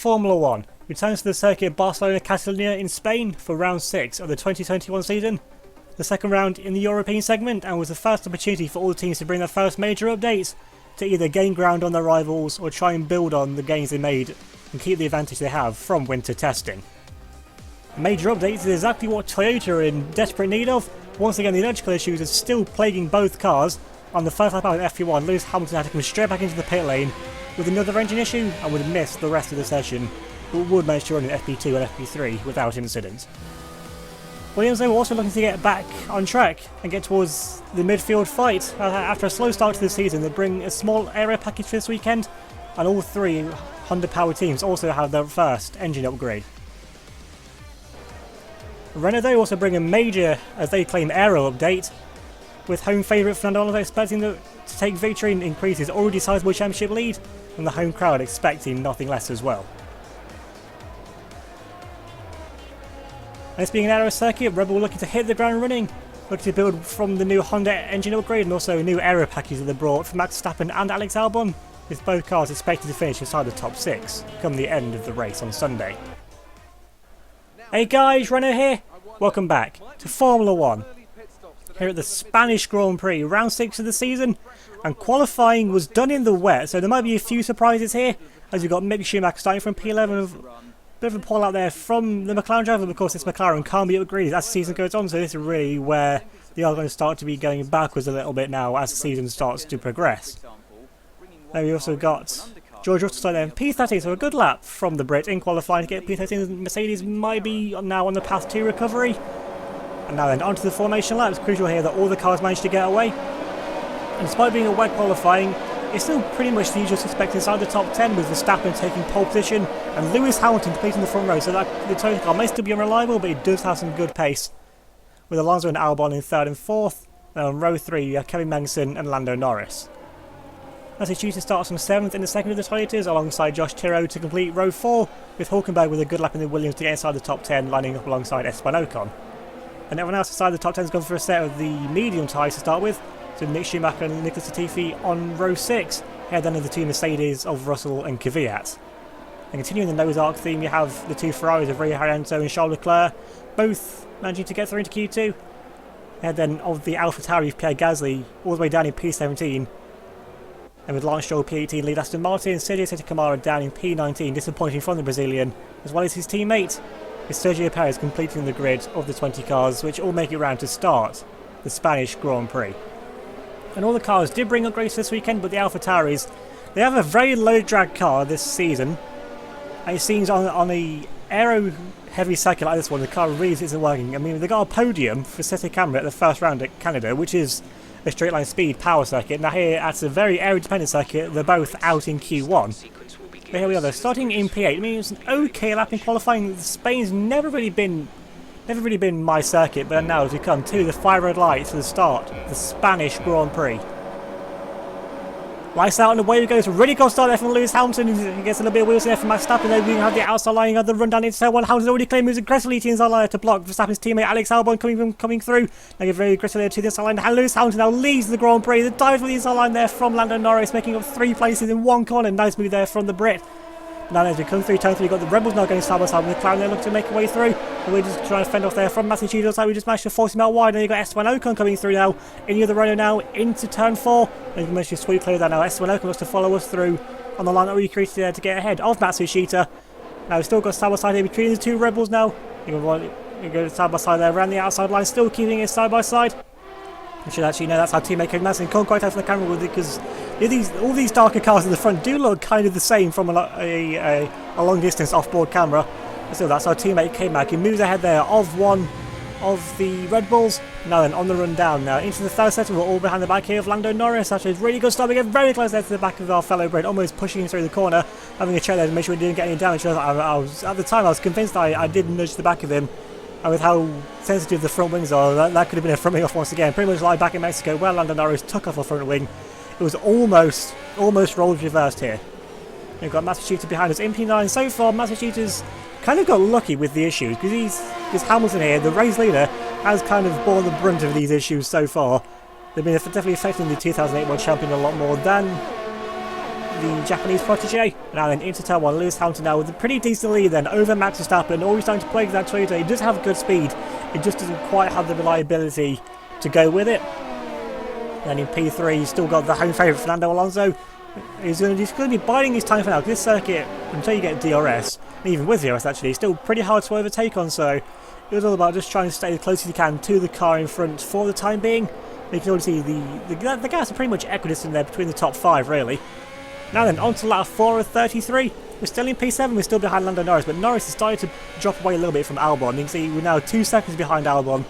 Formula 1 returns to the circuit of Barcelona-Catalunya in Spain for round 6 of the 2021 season. The second round in the European segment, and was the first opportunity for all the teams to bring their first major updates to either gain ground on their rivals or try and build on the gains they made and keep the advantage they have from winter testing. Major updates is exactly what Toyota are in desperate need of. Once again, the electrical issues are still plaguing both cars. On the first lap out of FP1, Lewis Hamilton had to come straight back into the pit lane with another engine issue and would have missed the rest of the session, but would manage to run in FP2 and FP3 without incident. Williams though were also looking to get back on track and get towards the midfield fight. After a slow start to the season, they bring a small area package for this weekend, and all three Honda powered teams also have their first engine upgrade. Renault though also bring a major, as they claim, aero update, with home favourite Fernando Alonso expecting to take victory and increase his already sizable championship lead, and the home crowd expecting nothing less as well. And this being an aero circuit, Red Bull looking to hit the ground running, looking to build from the new Honda engine upgrade and also a new aero package that they brought for Max Verstappen and Alex Albon, with both cars expected to finish inside the top 6 come the end of the race on Sunday. Hey guys, Renault here! Welcome back to Formula 1. Here at the Spanish Grand Prix, round 6 of the season, and qualifying was done in the wet, so there might be a few surprises here, as you've got Mick Schumacher starting from P11, a bit of a pull out there from the McLaren driver, but of course this McLaren can't be upgraded as the season goes on, so this is really where they are going to start to be going backwards a little bit now as the season starts to progress. Then we also got George Russell starting there in P13, so a good lap from the Brit in qualifying to get P13. Mercedes might be now on the path to recovery. And now then, onto the formation lap. It's crucial here that all the cars managed to get away. And despite being a wet qualifying, it's still pretty much the usual suspect inside the top 10, with Verstappen taking pole position and Lewis Hamilton completing the front row, so that the Toyota car may still be unreliable, but it does have some good pace, with Alonso and Albon in 3rd and 4th. Then on row 3 you have Kevin Magnussen and Lando Norris. Massachusetts starts from 7th in the second of the Toyotas alongside Josh Tiro to complete row 4, with Hulkenberg with a good lap in the Williams to get inside the top 10, lining up alongside Esteban Ocon. And everyone else inside the top 10 has gone for a set of the medium tyres to start with, so Mick Schumacher and Nicholas Latifi on row 6, ahead then of the two Mercedes of Russell and Kvyat. And continuing the nose arc theme, you have the two Ferraris of Rio Haryanto and Charles Leclerc, both managing to get through into Q2. Ahead then of the AlphaTauri Pierre Gasly, all the way down in P17. And with Lance Stroll P18 lead Aston Martin, Sergio Santa Camara down in P19, disappointing from the Brazilian, as well as his teammate, with Sergio Perez completing the grid of the 20 cars, which all make it round to start the Spanish Grand Prix. And all the cars did bring upgrades this weekend, but the AlphaTauris, they have a very low drag car this season, and it seems on a aero heavy circuit like this one, the car really isn't working. I mean, they got a podium for Sete Camera at the first round at Canada, which is a straight line speed power circuit. Now here at a very aero dependent circuit, they're both out in Q1. But here we are though, starting in P8. I mean, it's an okay lap in qualifying. Spain's never really been my circuit, but now as we come to the 5 red lights to the start, the Spanish Grand Prix. Lights out and away we go. It's a really good start there from Lewis Hamilton. He gets a little bit of wheels there from Max Verstappen. Then we have the outside line of the run down into turn 1. Hamilton's already clear, moves aggressively to the inside line to block Verstappen's teammate Alex Albon coming through. Now get very aggressively to the inside line. And Lewis Hamilton now leads the Grand Prix. The dive for the inside line there from Lando Norris, making up 3 places in 1 corner. Nice move there from the Brit. Now as we come through turn 3, we've got the Rebels now going side by side with McLaren. They're looking to make a way through. And we're just trying to fend off there from Massachusetts. We just managed to force him out wide. And you've got Esteban Ocon coming through now in the other Renault now into turn 4. And you can manage to sweep clear that now. Esteban Ocon looks to follow us through on the line that we created there to get ahead of Matsushita. Now we've still got side by side here between the 2 Rebels now. You go side by side there around the outside line, still keeping it side by side. You should actually know that's how teammate Kevin Magnussen can't quite out from the camera with it, because all these darker cars in the front do look kind of the same from a long distance off-board camera. But still, that's our teammate K-Mag. He moves ahead there of one of the Red Bulls. Now then, on the run down now into the 3rd sector, we're all behind the back here of Lando Norris. Actually, it's really good start. We get very close there to the back of our fellow Brit, almost pushing him through the corner, having a check there to make sure we didn't get any damage. At the time, I was convinced I did nudge the back of him. And with how sensitive the front wings are, that could have been a front wing off once again. Pretty much like back in Mexico, where Lando Norris took off a front wing. It was almost roles reversed here. We've got Massachusetts behind us in P9. So far, Massachusetts kind of got lucky with the issues, because Hamilton here, the race leader, has kind of borne the brunt of these issues so far. They've been definitely affecting the 2008 World Champion a lot more than the Japanese protege. Now then into turn 1, Lewis Hamilton now with a pretty decent lead then over Max Verstappen. Always starting to play with that Toyota. He does have good speed, it just doesn't quite have the reliability to go with it. And in P3 he's still got the home favourite Fernando Alonso. He's going to be biding his time for now. This circuit, until you get DRS, and even with DRS actually, it's still pretty hard to overtake on, so it was all about just trying to stay as close as you can to the car in front for the time being. You can already see the guys are pretty much equidistant there between the top 5 really. Now then, on to lap 4 of 33. We're still in P7, we're still behind Lando Norris, but Norris has started to drop away a little bit from Albon. You can see we're now 2 seconds behind Albon,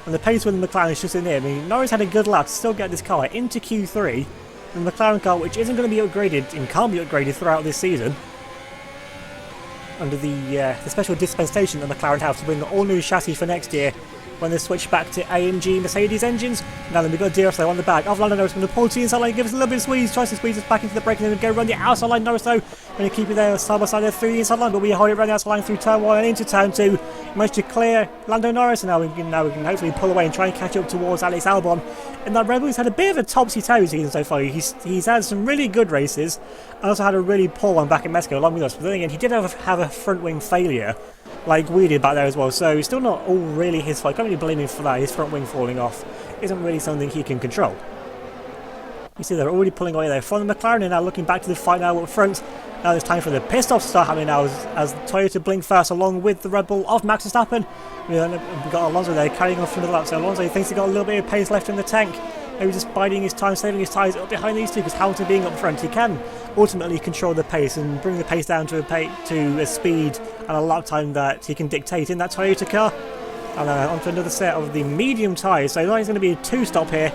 and the pace with the McLaren is just in there. I mean, Norris had a good lap to still get this car into Q3. The McLaren car, which isn't going to be upgraded and can't be upgraded throughout this season, under the special dispensation that McLaren have to bring all new chassis for next year when they switch back to AMG Mercedes engines. Now then, we've got DRS though on the back of Lando Norris, going to pull to the inside line, give us a little bit of squeeze, tries to squeeze us back into the brake, and then go run the outside line. Norris though, going to keep it there side by side there through the inside line, but we hold it around the outside line through turn 1 and into turn 2. Managed to clear Lando Norris, and now we can hopefully pull away and try and catch up towards Alex Albon. And that Red Bull's had a bit of a topsy-turvy season so far. He's had some really good races, and also had a really poor one back in Mexico along with us. But then again, he did have a front wing failure, like we did back there as well, so it's still not all really his fault. I can't really blame him for that. His front wing falling off isn't really something he can control. You see they're already pulling away there from the McLaren, and now looking back to the fight now up front. Now it's time for the pit stops to start happening now as Toyota blink first along with the Red Bull of Max Verstappen. We've got Alonso there carrying off from the lap, so Alonso thinks he's got a little bit of pace left in the tank. Maybe just biding his time, saving his tyres up behind these two, because Hamilton being up front, he can ultimately control the pace and bring the pace down to a speed and a lap time that he can dictate in that Toyota car. And onto another set of the medium tyres, so he's going to be a 2-stop here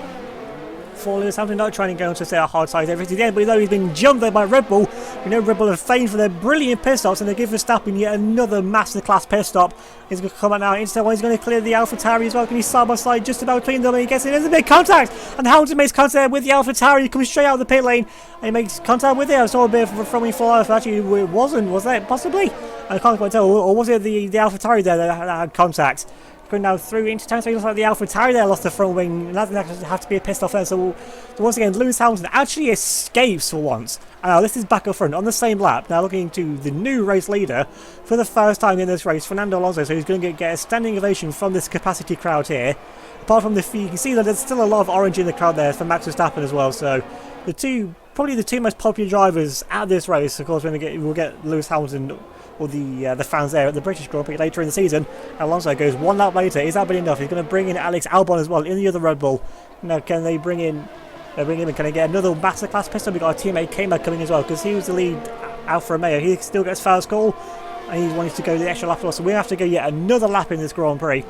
for Lewis Hamilton, not trying to go into a hard size everything to the end, but though he's been jumped there by Red Bull, we know Red Bull have famed for their brilliant pit stops, and they give Verstappen yet another masterclass pit stop. He's going to come out now into one, he's going to clear the AlphaTauri as well, can he side by side just about between them, and he gets in, there's a big contact, and Hamilton makes contact with the AlphaTauri. He comes straight out of the pit lane, and he makes contact with it. I saw a bit of a front wing fly off, actually it wasn't, was that possibly? I can't quite tell, or was it the AlphaTauri there that had contact? Going now through into turn 3, looks like the AlphaTauri there lost the front wing, and that's going to have to be a pissed off there. So once again, Lewis Hamilton actually escapes for once. And now this is back up front on the same lap. Now looking to the new race leader for the first time in this race, Fernando Alonso. So he's going to get a standing ovation from this capacity crowd here. Apart from you can see that there's still a lot of orange in the crowd there for Max Verstappen as well. So probably the two most popular drivers at this race. Of course, we'll get Lewis Hamilton, or the fans there at the British Grand Prix later in the season. Alonso goes one lap later. Is that been enough? He's going to bring in Alex Albon as well in the other Red Bull. Now, can they bring him in? Can they get another masterclass pit stop? We've got our teammate K-Mag coming as well, because he was the lead Alfa Romeo. He still gets first call, and he wanted to go the extra lap as well. So we have to go yet another lap in this Grand Prix.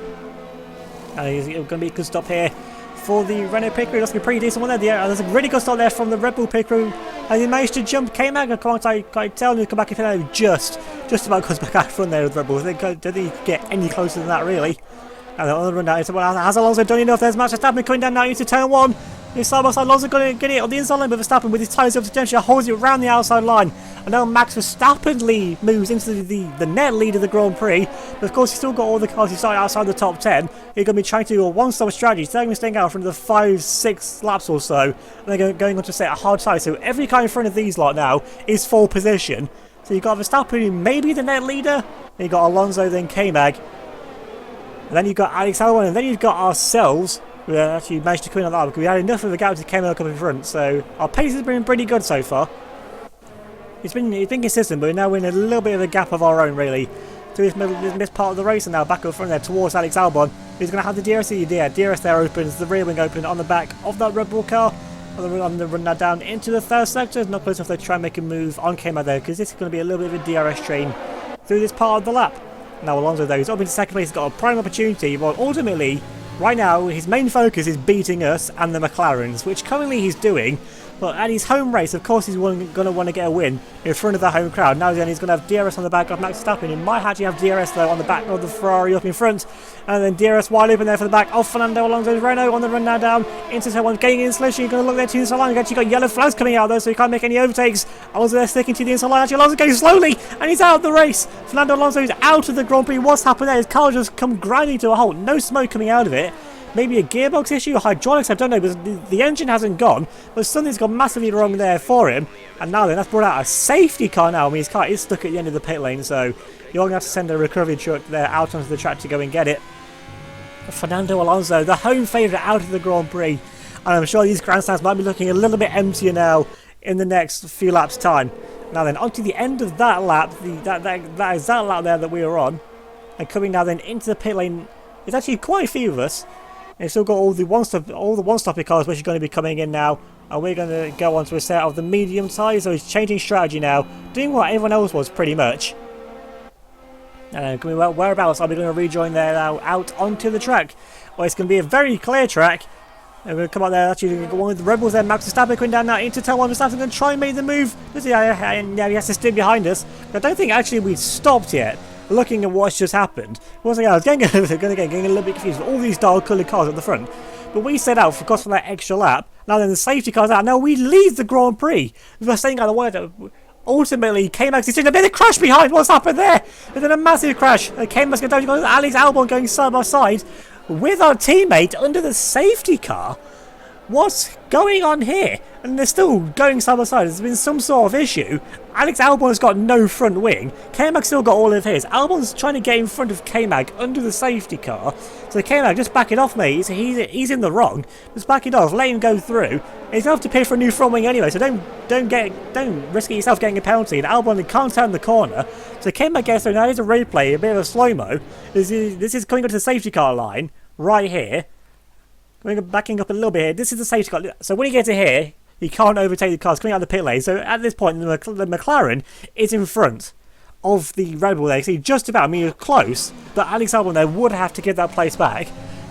And it's going to be a good stop here for the Renault pit crew. That's a pretty decent one there. There's a really good stop there from the Red Bull pit crew. And he managed to jump K-Mag. I can't tell him to come back in there. Just about comes back out front there with Red Bull. Don't think he can get any closer than that, really. And on the run down, has Alonso done enough? There's Max Verstappen coming down now into turn 1. He's side by side. Alonso going to get it on the inside line, but Verstappen with his tyres up to temperature holds it around the outside line. And now Max Verstappen moves into the net lead of the Grand Prix. But of course, he's still got all the cars who start outside the top 10. He's going to be trying to do a one-stop strategy. So they're going to stay out for another 5-6 laps or so. And they're going on to set a hard tie. So every car in front of these lot now is full position. So you've got Verstappen, who may be the net leader. Then you've got Alonso, then K-Mag. And then you've got Alex Albon, and then you've got ourselves. We actually managed to come in on that because we had enough of a gap to K-Mag up in front. So our pace has been pretty good so far. It's been consistent, but we're now in a little bit of a gap of our own, really. To this mid part of the race, and now back up front there towards Alex Albon, who's going to have the DRS. Yeah, DRS there opens, the rear wing open on the back of that Red Bull car. I'm going to run that down into the third sector. It's not close enough to try and make a move on K-Mag there, because this is going to be a little bit of a DRS train through this part of the lap. Now Alonso though, he's up into second place, he's got a prime opportunity, but ultimately, right now, his main focus is beating us and the McLarens, which currently he's doing. But at his home race, of course, he's going to want to get a win in front of the home crowd. Now then, he's going to have DRS on the back of Max Verstappen. He might actually have DRS, though, on the back of the Ferrari up in front. And then DRS wide open there for the back of Fernando Alonso's Renault on the run now down into turn 1. Getting in slowly, you're going to look there to the inside line. You've actually got yellow flags coming out, though, so you can't make any overtakes. Alonso there sticking to the inside line. Actually, Alonso going slowly, and he's out of the race. Fernando Alonso is out of the Grand Prix. What's happened there? His car just come grinding to a halt. No smoke coming out of it. maybe a gearbox issue or hydraulics, I don't know, but the engine hasn't gone, but something's gone massively wrong there for him. And now then, that's brought out a safety car now. I mean, his car is stuck at the end of the pit lane, so you're going to have to send a recovery truck there out onto the track to go and get it. Fernando Alonso, the home favourite, out of the Grand Prix. And I'm sure these grandstands might be looking a little bit emptier now in the next few laps' time. Now then, onto the end of that lap, that is that lap there that we were on. And coming now then into the pit lane, there's actually quite a few of us. And we've still got all the one-stopping cars which are going to be coming in now. And we're going to go on to a set of the medium tyres, so he's changing strategy now. Doing what everyone else was, pretty much. Whereabouts are we going to rejoin there now, out onto the track? Well, it's going to be a very clear track. And we're going to come out there, actually one with the Rebels there. Max Verstappen going down now into turn 1. Verstappen going to try and make the move. Yeah, he has to stick behind us. But I don't think actually we've stopped yet, looking at what's just happened. Once again, I was getting a little bit confused with all these dark coloured cars at the front. But we set out, of course, for that extra lap. Now then, the safety car's out. Now we lead the Grand Prix. We're saying I wanted to... Ultimately, K-Max is doing a bit of crash behind. What's happened there? There's been a massive crash. K-Max going down. Alex Albon going side by side with our teammate under the safety car. What's going on here? And they're still going side by side. There's been some sort of issue. Alex Albon has got no front wing. K-Mag still got all of his. Albon's trying to get in front of K-Mag under the safety car. So K-Mag, just back it off, mate. He's in the wrong. Just back it off. Let him go through. He's going to have to pay for a new front wing anyway. So don't risk it yourself getting a penalty. And Albon can't turn the corner. So K-Mag gets through. Now here's a replay, a bit of a slow-mo. This is coming onto the safety car line right here. Backing up a little bit here. This is the safety car. So when he gets to here, he can't overtake the cars coming out of the pit lane. So at this point, the McLaren is in front of the Red Bull there. See, just about. I mean, he was close, but Alex Albon there would have to give that place back.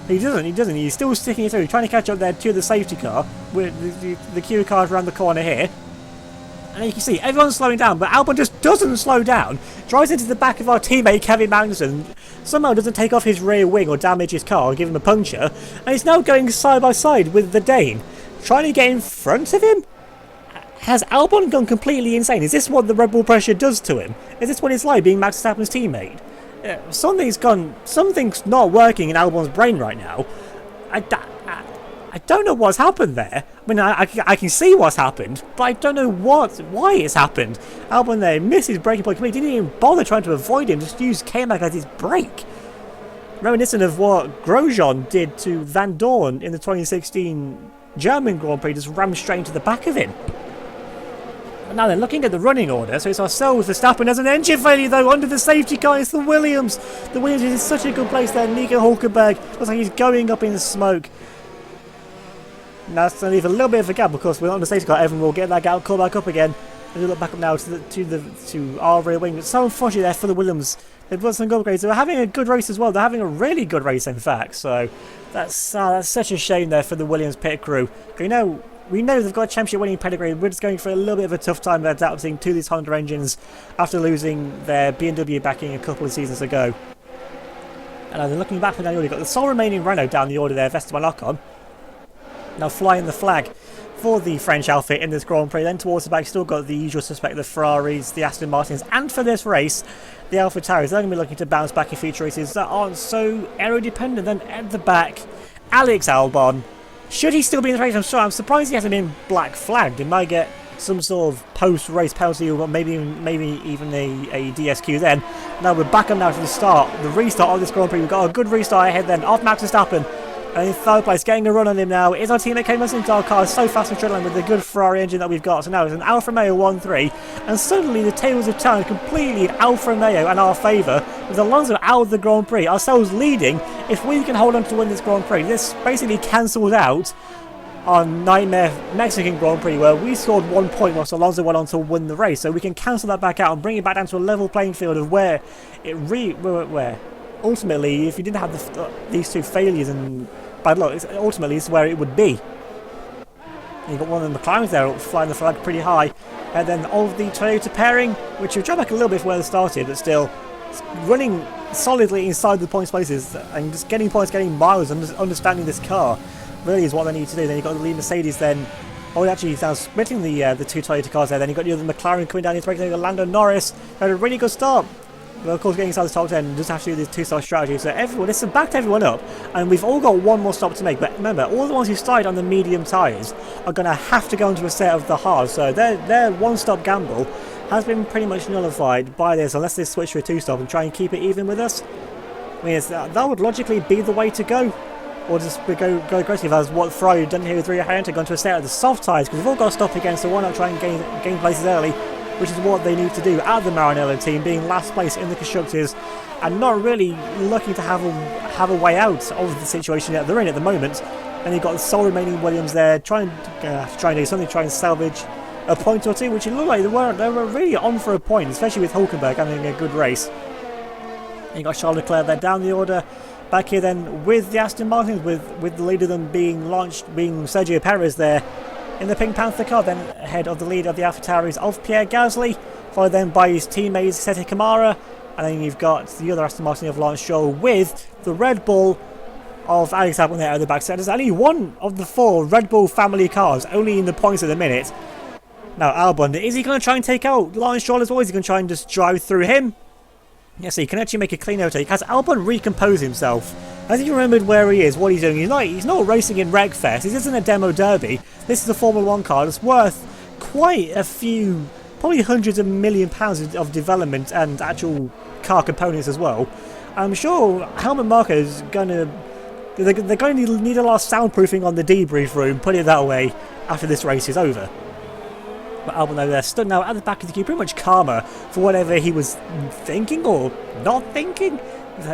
He doesn't. He's still sticking it through. He's trying to catch up there to the safety car with the Q cars around the corner here. And you can see everyone's slowing down, but Albon just doesn't slow down. Drives into the back of our teammate Kevin Magnussen. Somehow doesn't take off his rear wing or damage his car or give him a puncture. And he's now going side by side with the Dane. Trying to get in front of him? Has Albon gone completely insane? Is this what the Red Bull pressure does to him? Is this what it's like being Max Verstappen's teammate? Something's not working in Albon's brain right now. I don't know what's happened there. I mean, I can see what's happened, but I don't know why it's happened. Albon there missed his braking point completely. Didn't even bother trying to avoid him. Just used K-Mag as his brake. Reminiscent of what Grosjean did to Van Dorn in the 2016 German Grand Prix, just rammed straight into the back of him. But now then, looking at the running order, so it's ourselves, Verstappen. There's an engine failure though under the safety car. It's the Williams. The Williams is in such a good place there. Nico Hulkenberg looks like he's going up in smoke. Now it's going to leave a little bit of a gap, because we're on the safety car. Everyone will get that gap, call back up again. And we look back up now to our rear wing. It's so unfortunate there for the Williams. They've got some upgrades. They're having a good race as well. They're having a really good race, in fact. So that's such a shame there for the Williams pit crew. We know they've got a championship winning pedigree. We're just going for a little bit of a tough time adapting to these Honda engines after losing their BMW backing a couple of seasons ago. And then looking back from down the order, you've got the sole remaining Renault down the order there, Esteban Ocon. Now flying the flag for the French outfit in this Grand Prix. Then towards the back, still got the usual suspect, the Ferraris, the Aston Martins, and for this race, the AlphaTauris. They're going to be looking to bounce back in future races that aren't so aero-dependent. Then at the back, Alex Albon. Should he still be in the race? I'm surprised he hasn't been black flagged. He might get some sort of post-race penalty, or maybe even a DSQ then. Now we're back up now to the restart of this Grand Prix. We've got a good restart ahead then of Max Verstappen. And in third place, getting a run on him now, is our teammate K-Magnussen. Our car is so fast and trailing with the good Ferrari engine that we've got. So now it's an Alfa Romeo 1-3, and suddenly the tables have turned completely in Alfa Romeo and our favour, with Alonso out of the Grand Prix, ourselves leading. If we can hold on to win this Grand Prix, this basically cancels out our nightmare Mexican Grand Prix, where we scored 1 point whilst Alonso went on to win the race. So we can cancel that back out and bring it back down to a level playing field of where ultimately, if you didn't have these two failures and bad luck, ultimately it's where it would be. And you've got one of the McLarens there flying the flag pretty high, and then all of the Toyota pairing, which we've dropped back a little bit from where they started, but still running solidly inside the points places and just getting points, getting miles, and understanding this car really is what they need to do. Then you've got the lead Mercedes then. Oh, actually, he's now splitting the two Toyota cars there. Then you've got the other McLaren coming down into race. Then you've got Lando Norris. Had a really good start. But of course, getting inside the top 10 does have to do this 2-star strategy, so everyone, this has backed everyone up, and we've all got one more stop to make. But remember, all the ones who started on the medium tyres are going to have to go into a set of the hard, so their one-stop gamble has been pretty much nullified by this, unless they switch to a 2-stop and try and keep it even with us. I mean, that would logically be the way to go. Or just go aggressive, as what Fry done here with Rio Hayato, gone to a set of the soft tyres, because we've all got to stop again, so why not try and gain places early, which is what they need to do at the Maranello team, being last place in the Constructors, and not really looking to have a way out of the situation that they're in at the moment. And you've got the sole remaining Williams there, trying to do something, trying to salvage a point or two, which it looked like they were really on for a point, especially with Hulkenberg having a good race. And you got Charles Leclerc there down the order. Back here then with the Aston Martins, with the lead of them being Sergio Perez there in the Pink Panther car, then ahead of the lead of the AlphaTauris of Pierre Gasly, followed then by his teammate Sete Kamara, and then you've got the other Aston Martin of Lance Stroll with the Red Bull of Alex Albon there at the back. So there's only one of the 4 Red Bull family cars only in the points at the minute. Now Albon, is he going to try and take out Lance Stroll as well? Is he going to try and just drive through him? Yeah, so you can actually make a clean overtake. Has Albon recompose himself? I think he remembered where he is, what he's doing. He's not racing in Wreckfest. This isn't a demo derby. This is a Formula 1 car that's worth quite a few, probably hundreds of £1,000,000 of development and actual car components as well. I'm sure Helmut Marko is they're going to need a lot of soundproofing on the debrief room, put it that way, after this race is over. But Albon over there stood now at the back of the queue, pretty much calmer for whatever he was thinking or not thinking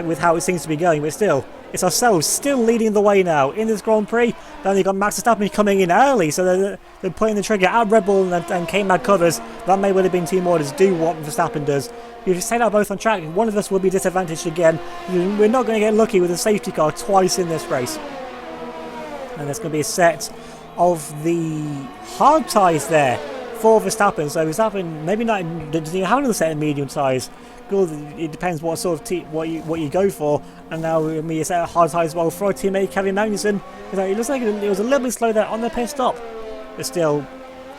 with how it seems to be going. But still, it's ourselves still leading the way now in this Grand Prix. Then you've got Max Verstappen coming in early, so they're putting the trigger at Red Bull and K-Mag covers. That may well have been team orders. Do what Verstappen does. If you stay out both on track, one of us will be disadvantaged again. We're not going to get lucky with a safety car twice in this race. And there's going to be a set of the hard tyres there for Verstappen. So Verstappen maybe not doesn't even have another set of medium tyres. It depends what sort of what you go for. And now a set of hard tyres as well for our teammate Kevin Magnussen. It looks like it was a little bit slow there on the pit stop, but still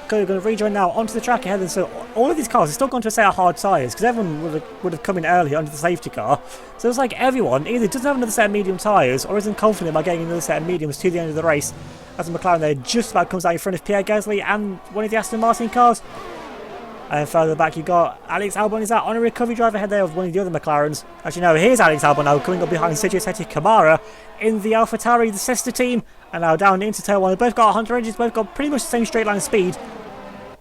going to rejoin now onto the track ahead. And so all of these cars are still going to a set of hard tyres because everyone would have come in early onto the safety car. So it's like everyone either doesn't have another set of medium tyres or isn't confident by getting another set of mediums to the end of the race. As the McLaren there just about comes out in front of Pierre Gasly and one of the Aston Martin cars. And further back you've got Alex Albon is out on a recovery drive ahead there of one of the other McLarens. Actually no, here's Alex Albon now coming up behind Sergio Sete Kamara in the AlphaTauri, the sister team. And now down into tail one. They've both got 100 engines, both got pretty much the same straight line speed.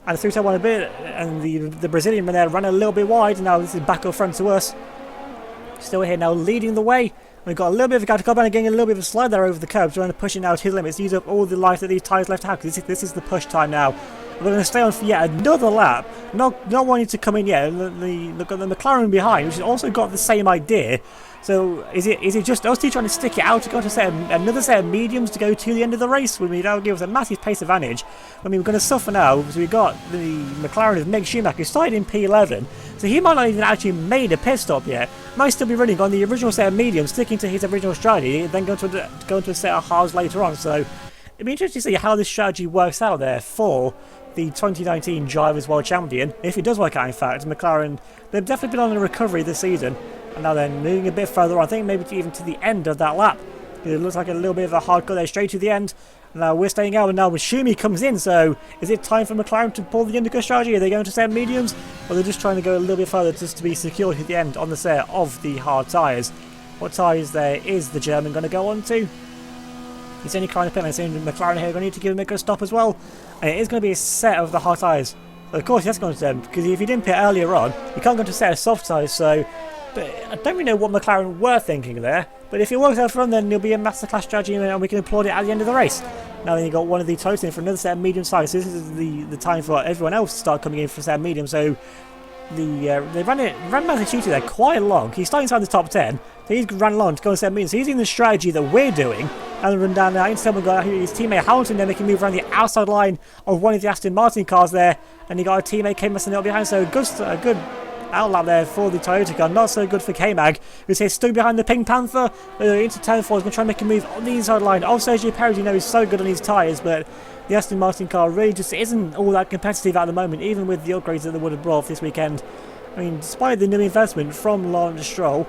And through tail one a bit, and the Brazilian man there ran a little bit wide. Now this is back up front to us. Still here now leading the way. We've got a little bit of a gap to come and getting a little bit of a slide there over the curb, trying to push it out his limits, use up all the life that these tyres left out. Because this is the push time now. We're going to stay on for yet another lap, not wanting to come in yet. Look at the McLaren behind, which has also got the same idea. So is it just us two trying to stick it out to go to another set of mediums to go to the end of the race? I mean, that would give us a massive pace advantage. I mean, we're going to suffer now because we've got the McLaren of Mick Schumacher, who started in P11, so he might not even actually made a pit stop yet. Might still be running on the original set of mediums, sticking to his original strategy, then go into a set of hards later on. So it'd be interesting to see how this strategy works out there for the 2019 Drivers' World Champion. If it does work out, in fact, McLaren, they've definitely been on a recovery this season. And now they're moving a bit further on, I think maybe even to the end of that lap. It looks like a little bit of a hard cut there straight to the end. Now we're staying out, and now Schumi comes in, so is it time for McLaren to pull the undercut strategy? Are they going to set mediums? Or they're just trying to go a little bit further just to be secured at the end on the set of the hard tyres? What tyres there is the German going to go on to? He's only trying to pit lane, saying McLaren here going to need to give him a good stop as well. And it is going to be a set of the hard tyres. So of course, that's going to them, because if you didn't pit earlier on, you can't go to a set of soft tyres, so. But I don't really know what McLaren were thinking there. But if it works out for them, then there'll be a masterclass strategy and we can applaud it at the end of the race. Now then you've got one of the Toyotas in for another set of medium size. So this is the time for everyone else to start coming in for a set of medium. So they ran Massachusetts there quite long. He's starting inside the top 10. So he's ran long to go and set medium. So he's in the strategy that we're doing. And run down now. Instead we've got his teammate Hamilton there making move around the outside line of one of the Aston Martin cars there. And you got a teammate K-Mag up behind. So a good outlap there for the Toyota car. Not so good for K-Mag, who's here stuck behind the Pink Panther. Into turn 4 is going to try and make a move on the inside line of Sergio Perez. You know, he's so good on his tyres, but the Aston Martin car really just isn't all that competitive at the moment, even with the upgrades that they would have brought this weekend. I mean, despite the new investment from Lawrence Stroll,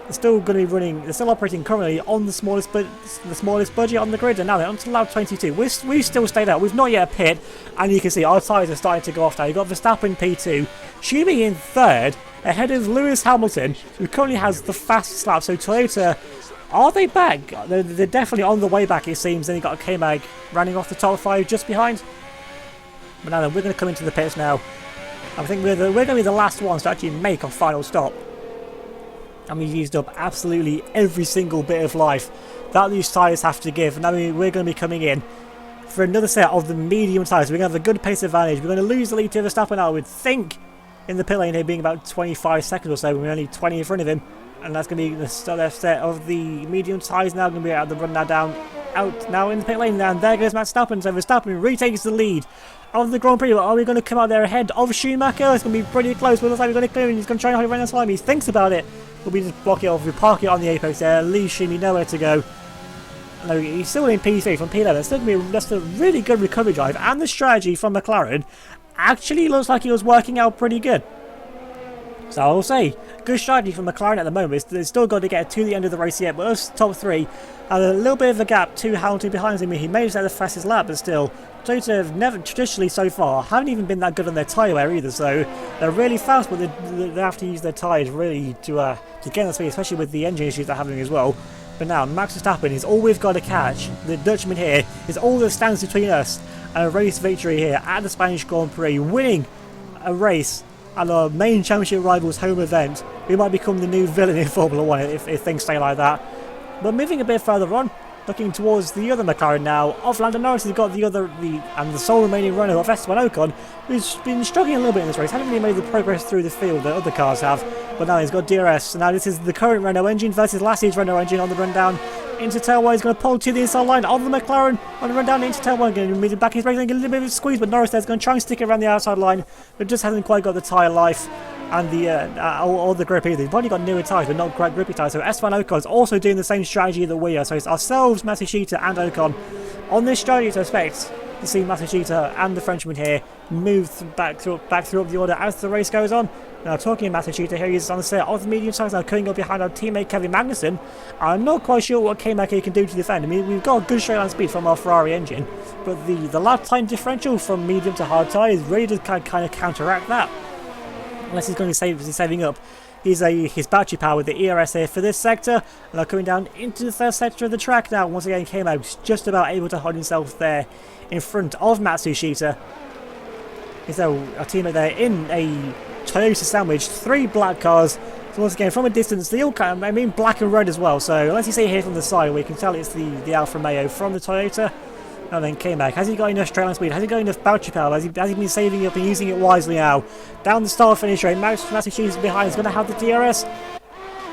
they're still going to be running. They're still operating currently on the smallest budget on the grid, and now they're on to lap 22. We've still stayed out. We've not yet pit, and you can see our tyres are starting to go off now. You've got Verstappen P2, Schumi in third, ahead of Lewis Hamilton, who currently has the fastest lap. So Toyota, are they back? They're definitely on the way back, it seems. Then you've got a K-Mag running off the top 5 just behind. But now then, we're going to come into the pits now. I think we're going to be the last ones to actually make our final stop. And we've used up absolutely every single bit of life that these tyres have to give. Now we're going to be coming in for another set of the medium tyres. We're going to have a good pace advantage. We're going to lose the lead to Verstappen, I would think, in the pit lane here, being about 25 seconds or so. We're only 20 in front of him. And that's going to be the set of the medium tyres now. Going to be out of the run now out now in the pit lane. And there goes Max Verstappen. So Verstappen retakes the lead of the Grand Prix. Are we going to come out there ahead of Schumacher? It's going to be pretty close. But it looks like we're going to clear him. He's going to try and hold it around the slime. He thinks about it. We just block it off. We park it on the apex there. Leave Schumi nowhere to go. No, he's still in P3 from P11. It's still going to be just a really good recovery drive. And the strategy from McLaren actually looks like it was working out pretty good. So I will say, good strategy from McLaren at the moment. They've still got to get to the end of the race yet. But us top 3 and a little bit of a gap to Hamilton behind him. He made it the fastest lap, but still, Toyota have never traditionally so far haven't even been that good on their tyre wear either. So they're really fast, but they have to use their tyres really to get the speed, especially with the engine issues they're having as well. But now Max Verstappen is all we've got to catch. The Dutchman here is all that stands between us and a race victory here at the Spanish Grand Prix, winning a race at our main championship rival's home event. We might become the new villain in Formula 1 if things stay like that. But moving a bit further on, looking towards the other McLaren now, of Lando Norris, we've got the sole remaining runner of Esteban Ocon, who's been struggling a little bit in this race. Hasn't really made the progress through the field that other cars have, but now he's got DRS. So now this is the current Renault engine versus last year's Renault engine on the run down into tail 1. He's going to pull to the inside line of the McLaren on the run down into tail 1. Going to move it back his race, getting a little bit of a squeeze, but Norris there's going to try and stick it around the outside line, but just hasn't quite got the tyre life and the grip either. They've only got newer tyres, but not quite grippy tyres. So Esteban Ocon is also doing the same strategy that we are. So it's ourselves, Matsushita and Ocon on this strategy to expect to see Matsushita and the Frenchman here move back through up the order as the race goes on. Now talking of Matsushita here, he's on the set of the medium tyres now, coming up behind our teammate Kevin Magnussen. I'm not quite sure what K-Mac can do to defend. I mean, we've got a good straight line speed from our Ferrari engine, but the lap time differential from medium to hard tyres really does kind of counteract that. Unless he's going to be saving up his battery power with the ERS here for this sector. And now coming down into the third sector of the track now. Once again, K-Mag's just about able to hold himself there in front of Matsushita. He's our teammate there in a Toyota sandwich, 3 black cars. So once again, from a distance, they all kind of, black and red as well. So let's see here from the side, we can tell it's the Alfa Romeo from the Toyota. And then K-Mag, has he got enough straight line speed? Has he got enough battery power? Has he been saving up and using it wisely now? Down the start finish rate, Matsushita behind is going to have the DRS.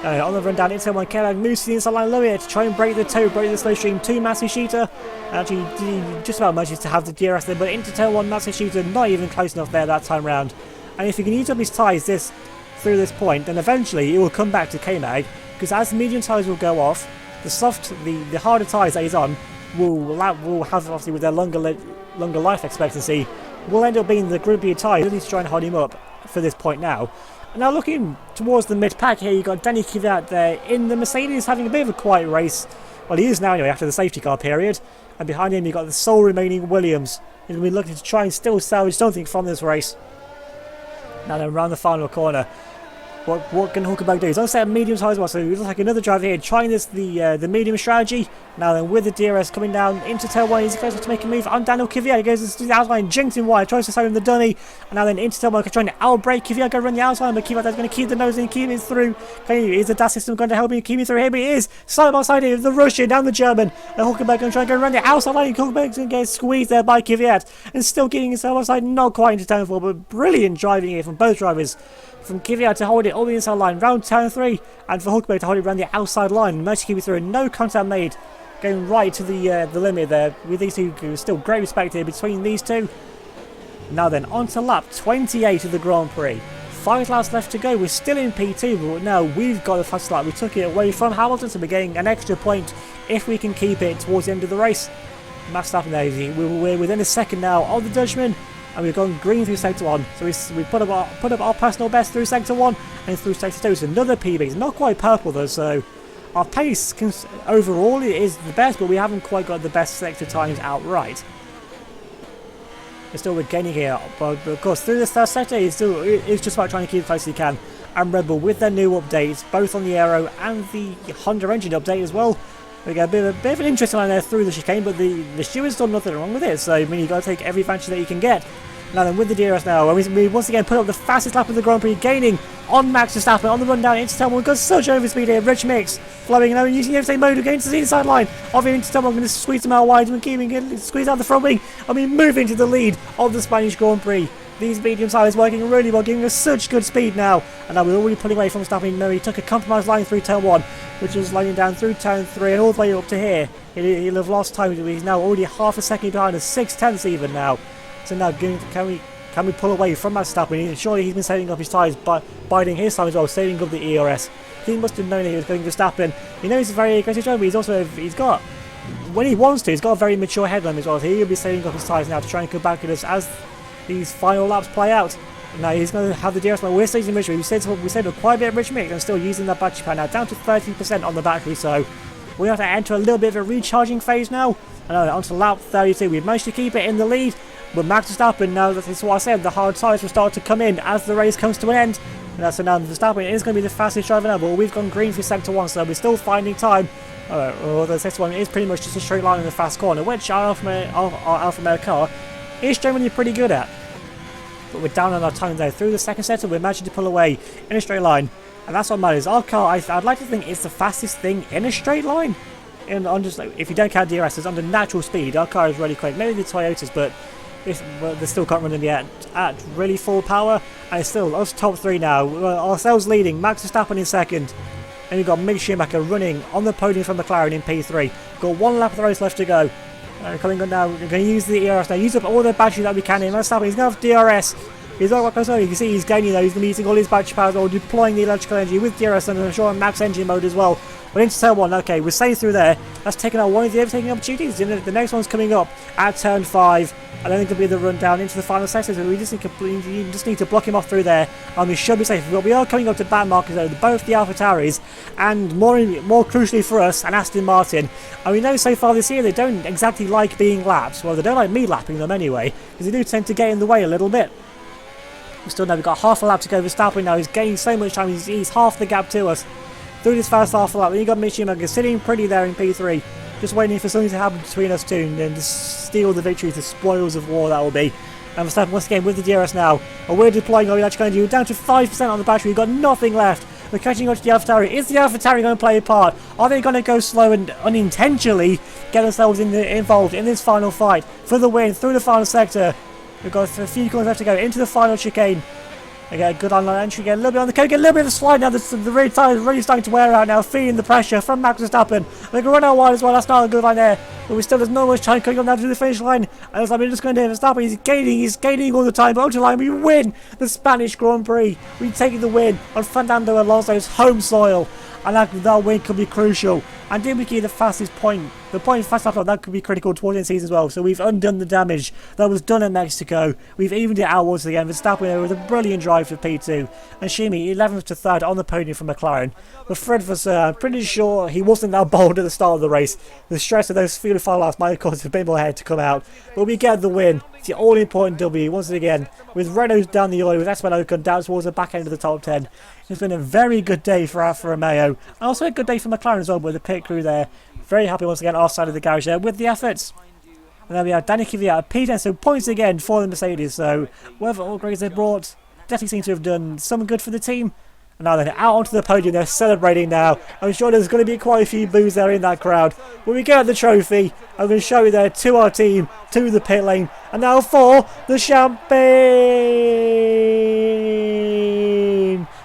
On the run down into one, K-Mag moves to the inside line low here to try and break the slow stream to Matsushita. Actually, just about manages to have the DRS there, but into turn 1, Matsushita not even close enough there that time round. And if he can use up his tyres through this point, then eventually it will come back to K-Mag, because as the medium tyres will go off, the harder tyres that he's on will have, obviously with their longer life expectancy, will end up being the groupier tyres, really to try and hold him up for this point now. And now looking towards the mid-pack here, you've got Danny Kvyat there in the Mercedes having a bit of a quiet race. Well, he is now anyway after the safety car period. And behind him you've got the sole remaining Williams. He's going to be looking to try and still salvage something from this race. Now then, around the final corner, what can Hulkenberg do? He's on set of medium tyres, so he looks like another driver here trying the medium strategy. Now then, with the DRS coming down into tail 1, he's going to make a move on Daniel Kvyat. He goes to the outside, jinks him wide, tries to save him the dummy, and now then into tail 1, trying to outbrake Kvyat, go run the outside, but Kvyat is going to keep the nose in, keep it through. Is the DAS system going to help him keep him through here? But it is side by side here, the Russian down the German, and Hulkenberg going to try and go run the outside line. Hulkenberg's going to get squeezed there by Kvyat, and still getting himself outside, not quite into turn 4, but brilliant driving here from both drivers. From Kvyat to hold it all the inside line, round turn 3, and for Hulkenberg to hold it around the outside line. Managed to keep it through, no contact made, going right to the limit there. With these two, still great respect here between these two. Now then, on to lap 28 of the Grand Prix. 5 laps left to go. We're still in P2, but now we've got the fastest lap. We took it away from Hamilton, so we're getting an extra point if we can keep it towards the end of the race. Max Verstappen there, we're within a second now of the Dutchman. and we've gone green through sector 1. So we put up our personal best through sector 1 and through sector 2. It's another PB. It's not quite purple though, so our pace overall is the best, but we haven't quite got the best sector times outright. But still, we're gaining here. But of course, through this third sector, it's just about trying to keep it close as you can. And Red Bull, with their new updates, both on the aero and the Honda engine update as well, we get a bit of an interesting line there through the chicane, but the steward's done nothing wrong with it. So I mean, you got to take every advantage that you can get. Now then, with the DRS now, we once again put up the fastest lap of the Grand Prix, gaining on Max Verstappen on the run down into turn 1. Got such overspeed here. Rich Mix flowing now and using the overtake mode against the inside line of him into turn 1. Going to squeeze him out wide and keeping it, squeeze out the front wing. I mean, moving to the lead of the Spanish Grand Prix. These medium tyres working really well, giving us such good speed now. And now we're already pulling away from Verstappen. No, he took a compromised line through turn 1, which was lining down through turn 3 and all the way up to here. He'll have lost time. He's now already half a second behind us, 6/10 even now. So now, can we pull away from Verstappen? Surely he's been saving up his tyres, but biding his time as well, saving up the ERS. He must have known that he was going to Verstappen. He knows he's a very aggressive driver, but he's got, when he wants to, he's got a very mature headline as well. So he'll be saving up his tyres now to try and come back at us as these final laps play out. Now he's going to have the DRS. We're still using Rich Mix. We saved quite a bit of Rich Mix and still using that battery pack now, down to 30% on the battery. So we have to enter a little bit of a recharging phase now. And onto lap 32. We've managed to keep it in the lead. But Max Verstappen, now that is what I said, the hard tyres will start to come in as the race comes to an end. And so now Verstappen is going to be the fastest driver now, but we've gone green for sector 1, so we're still finding time. The sector 1 is pretty much just a straight line in the fast corner, which our Alfa Romeo car is generally pretty good at. But we're down on our time there. Through the second sector, we're managing to pull away in a straight line. And that's what matters. Our car, I'd like to think, is the fastest thing in a straight line. If you don't count DRS, it's under natural speed. Our car is really quick. Maybe the Toyotas, but they still can't run in yet at really full power. And it's still us top 3 now. Ourselves leading, Max Verstappen in second. And we've got Mick Schumacher running on the podium from McLaren in P3. Got 1 lap of the race left to go. Coming on now, we're going to use the ERS now. Use up all the battery that we can in. Verstappen, he's going to have DRS. He's not what you can see he's gaining though. He's going to be using all his battery power or deploying the electrical energy with DRS and I'm sure max engine mode as well. We're into turn 1. Okay, we're staying through there. That's taken out one of the overtaking opportunities. The next one's coming up at turn 5. And then it could be the run down into the final sector. So we just need to block him off through there. And we should be safe. But we are coming up to bad markers though. Both the AlphaTauris and more crucially for us, and Aston Martin. And we know so far this year they don't exactly like being lapped. Well, they don't like me lapping them anyway, because they do tend to get in the way a little bit. Still now we've got half a lap to go. Verstappen now, he's gaining so much time. He's half the gap to us through this first half a lap. Then you got Mick Schumacher sitting pretty there in P3, just waiting for something to happen between us two and then just steal the victory, the spoils of war that will be. And Verstappen once again with the DRS now. And we're deploying our electrical energy. We're down to 5% on the battery. We've got nothing left. We're catching up to the AlphaTauri. Is the AlphaTauri going to play a part? Are they going to go slow and unintentionally get themselves involved in this final fight for the win through the final sector? We've got a few corners left to go into the final chicane. Again, good online entry, get a little bit on the code, get a little bit of a slide now. The rear tyre is really starting to wear out now, feeling the pressure from Max Verstappen. They can run out wide as well, that's not a good line there. But there's no much time coming up now to the finish line. And it's like we're just going to Verstappen, he's gaining all the time. But onto the line, we win the Spanish Grand Prix. We take the win on Fernando Alonso's home soil. And that win could be crucial. And did we get the fastest point? The point fast lap, that could be critical towards the end of the season as well. So we've undone the damage that was done in Mexico. We've evened it out once again. Verstappen there with a brilliant drive for P2. And Shimi, 11th to 3rd on the podium for McLaren. But Fred Vasseur, I'm pretty sure he wasn't that bold at the start of the race. The stress of those few final laps might have caused a bit more head to come out. But we get the win. It's the all-important W once again. With Renault down the oil, with Esteban Ocon down towards the back end of the top 10. It's been a very good day for Alfa Romeo. And also a good day for McLaren as well with the pit crew there. Very happy once again offside of the garage there with the efforts. And then we have Danny Kvyat, P10, so points again for the Mercedes. So whatever upgrades they brought, definitely seem to have done some good for the team. And now they're out onto the podium, they're celebrating now. I'm sure there's going to be quite a few boos there in that crowd. When we get the trophy, I'm going to show you there to our team, to the pit lane. And now for the champagne!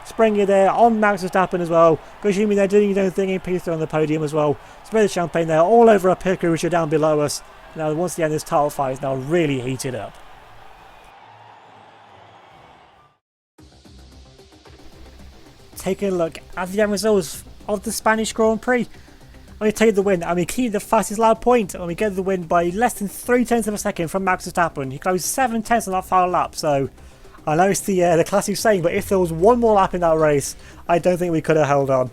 Spraying it there on Max Verstappen as well. Koshimi there doing his own thing in P3 on the podium as well. Spray the champagne there all over our pit crew which are down below us. Now once again this title fight is now really heated up. Taking a look at the end results of the Spanish Grand Prix. And we take the win, and we keep the fastest lap point, and we get the win by less than 3/10 of a second from Max Verstappen. He closed 7/10 on that final lap, so I know it's the classic saying, but if there was one more lap in that race, I don't think we could have held on.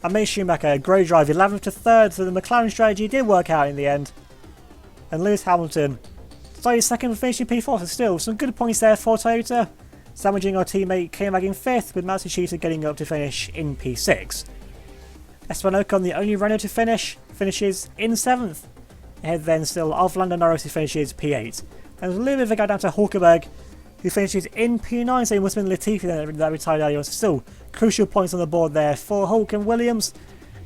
And Mick Schumacher, great drive, 11th to 3rd, so the McLaren strategy did work out in the end. And Lewis Hamilton started second for finishing P4, so still some good points there for Toyota, sandwiching our teammate K-Mag in 5th, with Matsushita getting up to finish in P6. Esteban Ocon, the only Renault to finish, finishes in 7th. Ahead then still of Lando Norris, who finishes P8. And there's a little bit of a guy down to Hulkenberg, who finishes in P9, so it must have been Latifi that retired earlier on. So still crucial points on the board there for Hulk and Williams.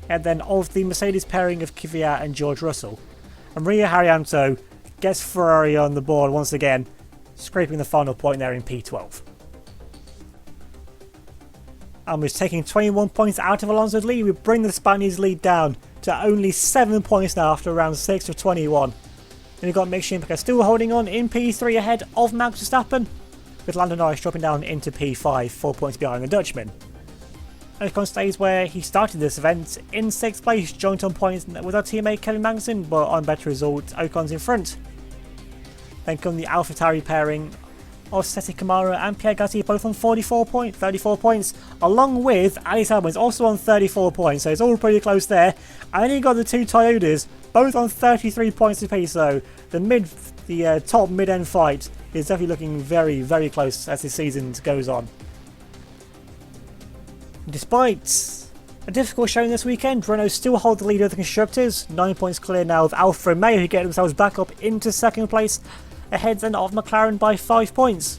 And then of the Mercedes pairing of Kvyat and George Russell. And Maria Haryanto gets Ferrari on the board once again, scraping the final point there in P12. And we're taking 21 points out of Alonso's lead. We bring the Spaniards' lead down to only 7 points now after round 6 of 21. Then we've got Mick Schumacher still holding on in P3 ahead of Max Verstappen, with Lando Norris dropping down into P5, 4 points behind the Dutchman. Ocon stays where he started this event in 6th place, joint on points with our teammate Kevin Magnussen, but on better results, Ocon's in front. Then come the AlphaTauri pairing of Seti Kamara and Pierre Gasly, both on 34 points, along with Alex Albon also on 34 points, so it's all pretty close there. And then you got the two Toyotas, both on 33 points apiece, so the top mid-end fight is definitely looking very, very close as the season goes on. Despite a difficult showing this weekend, Renault still hold the lead of the constructors, 9 points clear now of Alfa Romeo, who get themselves back up into 2nd place, ahead then of McLaren by 5 points.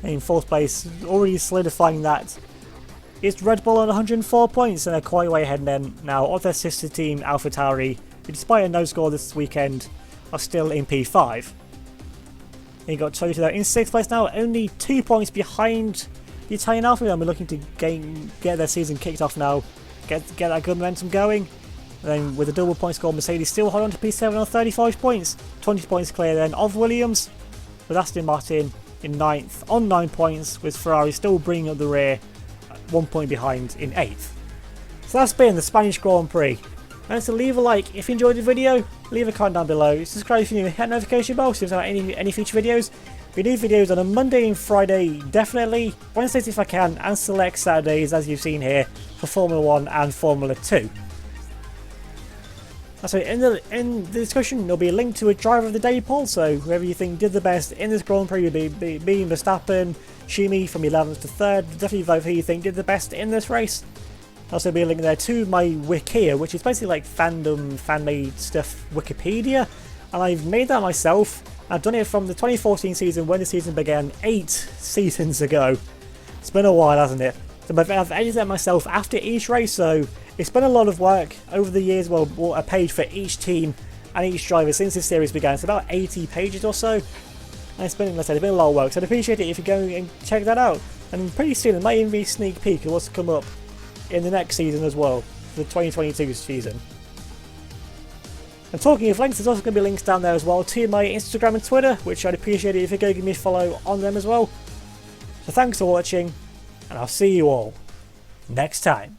And in 4th place, already solidifying that, is Red Bull on 104 points, and they're quite way ahead then now of their sister team AlphaTauri, who despite a no score this weekend are still in P5. And you got Toyota in 6th place now, only 2 points behind the Italian Alfa, and we're looking to get their season kicked off now, get that good momentum going. And then with a double point score, Mercedes still hold on to P7 on 35 points, 20 points clear then of Williams, with Aston Martin in 9th on 9 points, with Ferrari still bringing up the rear, 1 point behind in 8th. So that's been the Spanish Grand Prix. And so leave a like if you enjoyed the video, leave a comment down below, subscribe if you're new, hit the notification bell so you don't miss any future videos. We do videos on a Monday and Friday, definitely, Wednesdays if I can, and select Saturdays as you've seen here for Formula 1 and Formula 2. So in the discussion there'll be a link to a driver of the day poll, so whoever you think did the best in this Grand Prix will be Verstappen, Schumi from 11th to 3rd, definitely vote who you think did the best in this race. Also be a link there to my Wikia, which is basically like fan-made stuff Wikipedia, and I've made that myself. I've done it from the 2014 season when the season began 8 seasons ago. It's been a while, hasn't it? So I've edited that myself after each race, so it's been a lot of work over the years. Well, a page for each team and each driver since this series began. It's about 80 pages or so. And it's been, like I said, it's been a lot of work, so I'd appreciate it if you go and check that out. And pretty soon it might even be a sneak peek of what's to come up in the next season as well, for the 2022 season. And talking of links, there's also going to be links down there as well to my Instagram and Twitter, which I'd appreciate it if you go give me a follow on them as well. So thanks for watching, and I'll see you all next time.